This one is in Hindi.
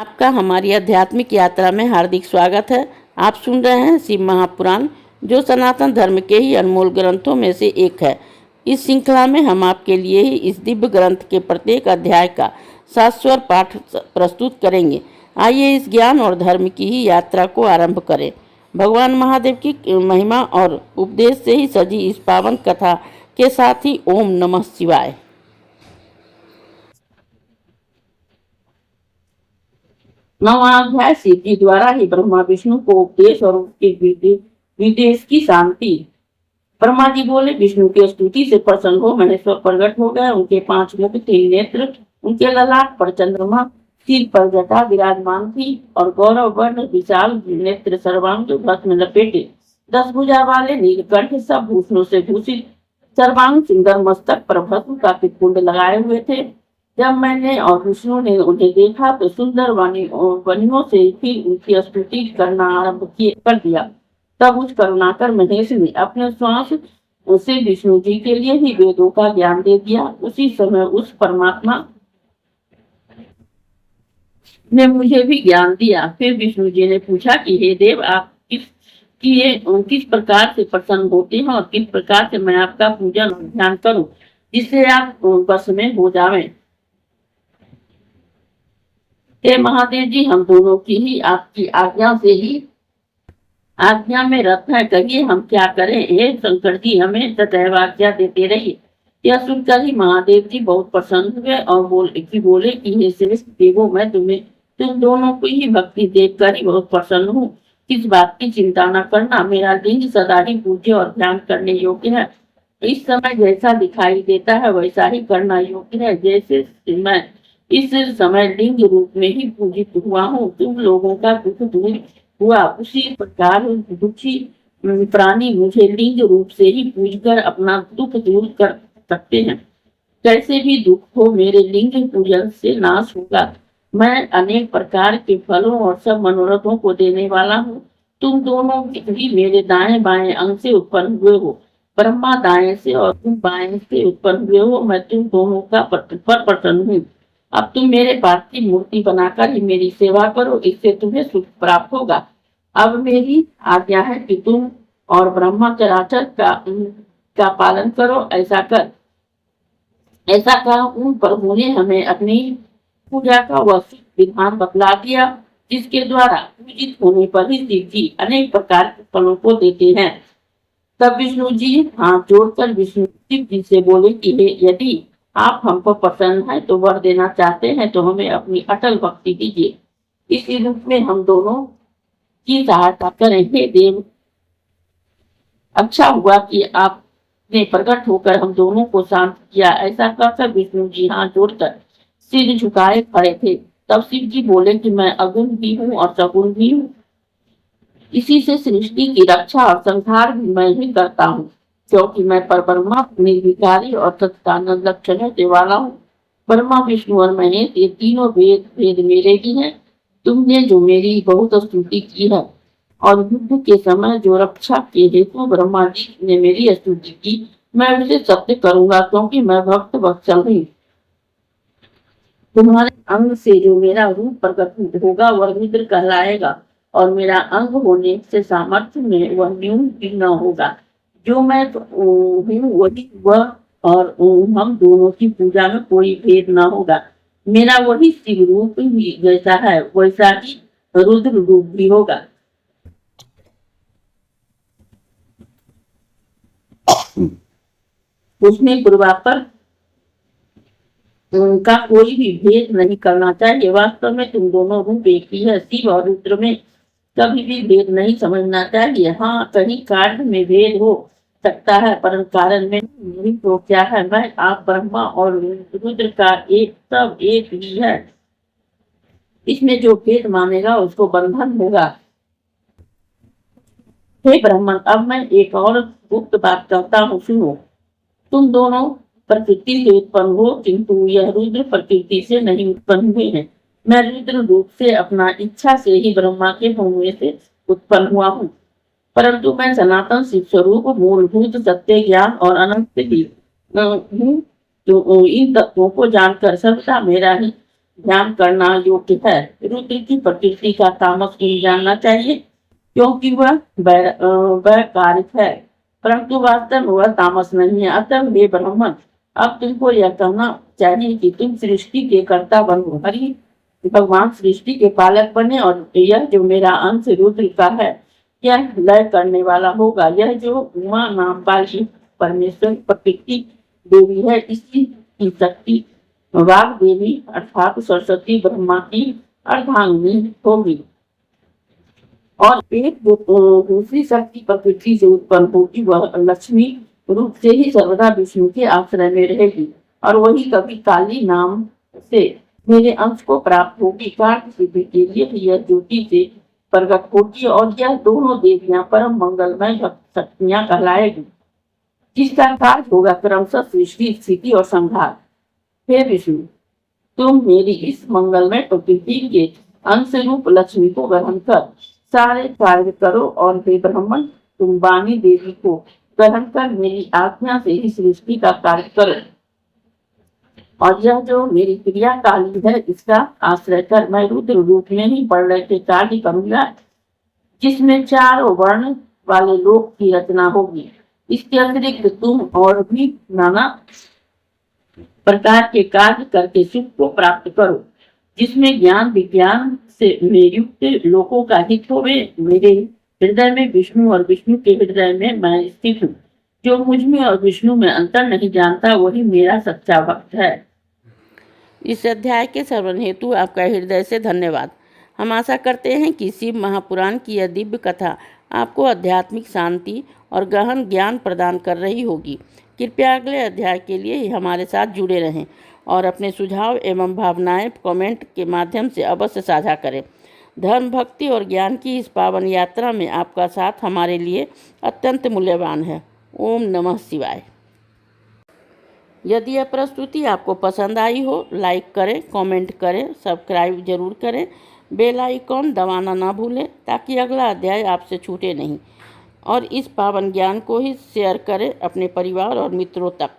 आपका हमारी आध्यात्मिक यात्रा में हार्दिक स्वागत है। आप सुन रहे हैं शिव महापुराण, जो सनातन धर्म के ही अनमोल ग्रंथों में से एक है। इस श्रृंखला में हम आपके लिए ही इस दिव्य ग्रंथ के प्रत्येक अध्याय का शाश्वत पाठ प्रस्तुत करेंगे। आइए इस ज्ञान और धर्म की ही यात्रा को आरंभ करें। भगवान महादेव की महिमा और उपदेश से ही सजी इस पावन कथा के साथ ही ओम नमः शिवाय। नवाध्याय शिव जी द्वारा ही ब्रह्मा विष्णु को उपदेश और उनके विदेश की शांति। ब्रह्मा जी बोले, विष्णु की स्तुति से प्रसन्न हो महेश्वर प्रकट हो गए। उनके 5 मुख, 3 नेत्र, उनके ललाट पर चंद्रमा, सिर पर जटा विराजमान थी और गौरव वर्ण विशाल नेत्र सर्वांग भस्म लपेटे, 10 भुजा वाले नीलकंठ सब भूषणों से भूषित सर्वांग सुंदर मस्तक पर भस्म का कुंड लगाए हुए थे। जब मैंने और विष्णु ने उन्हें देखा तो सुंदर वाणियों से फिर उनकी स्तुति करना आरंभ कर दिया। तब उस करुणाकर महेश ने अपने श्वास से विष्णु जी के लिए ही वेदों का ज्ञान दे दिया। उसी समय उस परमात्मा ने मुझे भी ज्ञान दिया। फिर विष्णु जी ने पूछा कि हे देव, आप किस प्रकार से प्रसन्न होते हैं और किस प्रकार से मैं आपका पूजन और ध्यान करूं जिससे आप बस में हो जावें। हे महादेव जी, हम दोनों की ही आपकी आज्ञा में रत है। कहिए हम क्या करें। हे शंकर जी, हमें सदैव आज्ञा देते रहिए। यह सुनकर ही महादेव जी बहुत प्रसन्न हुए और बोले कि हे श्रेष्ठ देवो, मैं तुम दोनों को ही भक्ति देखकर ही बहुत प्रसन्न हूँ। किस बात की चिंता न करना। मेरा लिंग सदा ही पूज्य और ध्यान करने योग्य है। इस समय जैसा दिखाई देता है वैसा ही करना योग्य है। जैसे मैं इस समय लिंग रूप में ही पूजित हुआ हूँ, तुम लोगों का दुख दूर हुआ, उसी प्रकार दुखी प्राणी मुझे लिंग रूप से ही पूजकर अपना दुख दूर कर सकते हैं। कैसे भी दुख हो, मेरे लिंग पूजन से नाश होगा। मैं अनेक प्रकार के फलों और सब मनोरथों को देने वाला हूँ। तुम दोनों भी मेरे दाएं बाएं अंग से उत्पन्न हुए हो। ब्रह्मा दाएं से और तुम बाएं से उत्पन्न हुए हो। मैं तुम दोनों का पर प्रसन्न हूँ। अब तुम मेरे पास की मूर्ति बनाकर ही मेरी सेवा करो, इससे तुम्हें सुख प्राप्त होगा। अब मेरी आज्ञा है कि तुम और ब्रह्मा चराचर का पालन करो। ऐसा कहा उन प्रभु ने हमें अपनी पूजा का वह विधान बतला दिया, जिसके द्वारा पूजित होने पर ही शिव जी अनेक प्रकार के फलों को देते हैं। तब विष्णु जी हाथ जोड़कर विष्णु शिव जी से बोले कि यदि आप हम पर प्रसन्न हैं तो वर देना चाहते हैं तो हमें अपनी अटल भक्ति दीजिए। इसी रूप में हम दोनों की सहायता करें। हे देव, अच्छा हुआ कि आपने प्रकट होकर हम दोनों को शांत किया। ऐसा कहकर विष्णु जी हाथ जोड़कर सिर झुकाए खड़े थे। तब शिव जी बोले कि मैं अगुण भी हूँ और सगुण भी हूँ। इसी से सृष्टि की रक्षा और संहार भी मैं ही करता हूँ, क्योंकि मैं परब्रह्मा निर्विकारी और सच्चिदानंद लक्षण वाला हूँ। ब्रह्मा, विष्णु और महेश ये तीनों वेद मेरे ही हैं। तुमने जो मेरी बहुत स्तुति की है और युद्ध के समय जो रक्षा के हेतु ब्रह्मा जी ने मेरी स्तुति की, मैं उसे सत्य करूंगा, क्योंकि मैं भक्त वत्सल हूँ। तुम्हारे अंग से जो मेरा रूप प्रकट होगा वह रुद्र कहलाएगा और मेरा अंग होने से सामर्थ्य में वह न्यून भी न होगा। जो मैं हूँ वही वह, और हम दोनों की पूजा में कोई भेद न होगा। मेरा वही शिव रूप भी जैसा है वैसा ही रुद्र रूप भी होगा। उसमें पूर्वापर उनका कोई भी भेद नहीं करना चाहिए। वास्तव में तुम दोनों रूप एक ही है। शिव और रुद्र में कभी भी भेद नहीं समझना चाहिए। हाँ, कहीं कार्य में भेद हो सकता है, परंतु कारण में नहीं। तो क्या है, मैं आप ब्रह्मा और रुद्र का सब एक ही है। इसमें जो भेद मानेगा उसको बंधन होगा। हे ब्राह्मण, अब मैं एक और गुप्त बात कहता हूँ, सुनो। तुम दोनों प्रकृति से उत्पन्न हो, किंतु यह रुद्र प्रकृति से नहीं उत्पन्न हुए हैं। मैं रुद्र रूप से अपना इच्छा से ही ब्रह्मा के होने से उत्पन्न हुआ हूँ, परंतु मैं सनातन शिव स्वरूप मूलभूत सत्य ज्ञान और अनंत ही हूँ। तो इन तत्वों को जानकर सर्वदा मेरा ही ध्यान करना योग्य है। रुद्र की प्रकृति का तामस गुण जानना चाहिए, क्योंकि वह वैकारिक है, परंतु वास्तव में वह तामस नहीं है। अतः हे ब्राह्मण, अब तुमको यह कहना चाहिए कि तुम सृष्टि के कर्ता बनो, हरि भगवान सृष्टि के पालक बने, और यह जो मेरा अंश रुद्र का है यह लय करने वाला होगा। यह जो उमा नाम वाली परमेश्वर प्रकृति देवी है, इसी की शक्ति वाग देवी अर्थात सरस्वती ब्रह्मा की अर्धांगिनी होगी, और एक दूसरी शक्ति प्रकृति से उत्पन्न होगी, वह लक्ष्मी रूप से ही सर्वदा विष्णु के आश्रय में रहेगी, और वही कभी काली नाम से मेरे अंश को प्राप्त होगी। कार्य सिद्धि के लिए यह ज्योति से प्रकट होगी, और यह दोनों देवियां परम मंगलमय शक्तियां कहलाएगी, जिसका कार्य होगा क्रमशः सृष्टि, स्थिति और संहार। हे विष्णु, तुम मेरी इस मंगलमय प्रकृति के अंश रूप लक्ष्मी को ग्रहण कर सारे कार्य करो, और हे ब्राह्मण, तुम वाणी देवी को ग्रहण कर मेरी आज्ञा से ही सृष्टि का कार्य करो, और यह जो मेरी क्रिया काली है इसका आश्रय कर मैं रुद्र रूप में ही प्रलय के कार्य करूंगा, जिसमें चारों वर्ण वाले लोक की रचना होगी। इसके अतिरिक्त तुम और भी नाना प्रकार के कार्य करके सुख को प्राप्त करो, जिसमें ज्ञान विज्ञान से युक्त लोगों का हित होवे। मेरे हृदय में विष्णु और विष्णु के हृदय में मैं स्थित हूँ। जो मुझ में और विष्णु में अंतर नहीं जानता वही मेरा सच्चा भक्त है। इस अध्याय के श्रवण हेतु आपका हृदय से धन्यवाद। हम आशा करते हैं कि शिव महापुराण की यह दिव्य कथा आपको आध्यात्मिक शांति और गहन ज्ञान प्रदान कर रही होगी। कृपया अगले अध्याय के लिए हमारे साथ जुड़े रहें और अपने सुझाव एवं भावनाएं कमेंट के माध्यम से अवश्य साझा करें। धर्म, भक्ति और ज्ञान की इस पावन यात्रा में आपका साथ हमारे लिए अत्यंत मूल्यवान है। ओम नमः शिवाय। यदि यह प्रस्तुति आपको पसंद आई हो, लाइक करें, कमेंट करें, सब्सक्राइब जरूर करें, बेल आइकॉन दबाना ना भूलें, ताकि अगला अध्याय आपसे छूटे नहीं, और इस पावन ज्ञान को ही शेयर करें अपने परिवार और मित्रों तक।